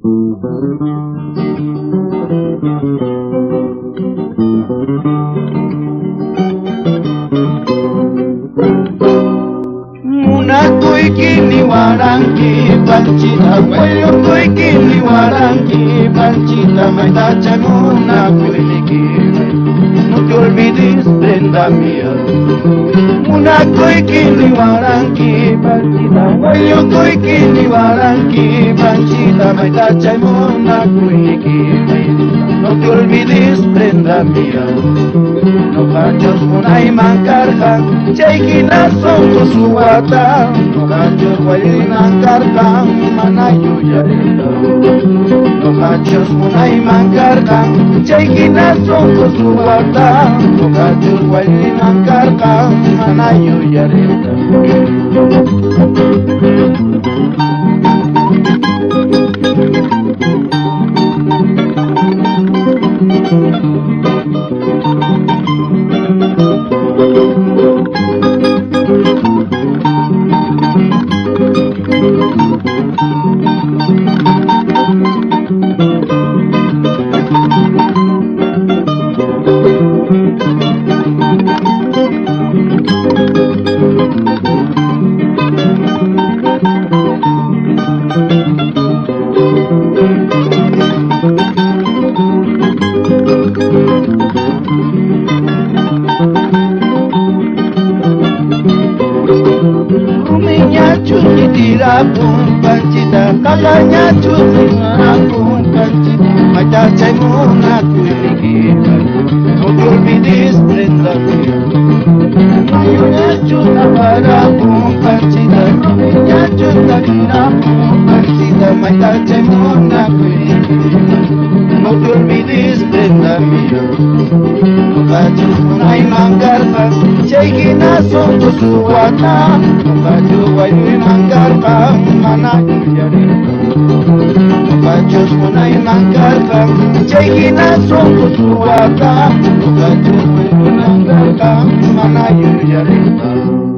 Munakui kini warangi pancita wayo kui kini warangi pancita maitacha munakui niki no te olvides prenda mía munakui kini warangi pancita wayo kui kini warangi pancita maitacha munakui niki no te olvides prenda mía no cachos munay mancarja chaykina songo suwata no cachos guay mancarja manayu yarita no cachos munay mancarja chaykina songo suwata no cachos guay mancarja manayu yarita Cuci dirapun pancita kakaknya cuci ngarapun pancita macam cai mengaku ini motor bidis prenda ayunya cuci parapun pancita ayunya cuci dirapun pancita macam cai mengaku ini motor bidis prenda baju munai manggarpa cekina songo suwata baju wayu manggarpa mana jadi baju munai manggarpa cekina songo suwata baju wayu manggarpa mana jadi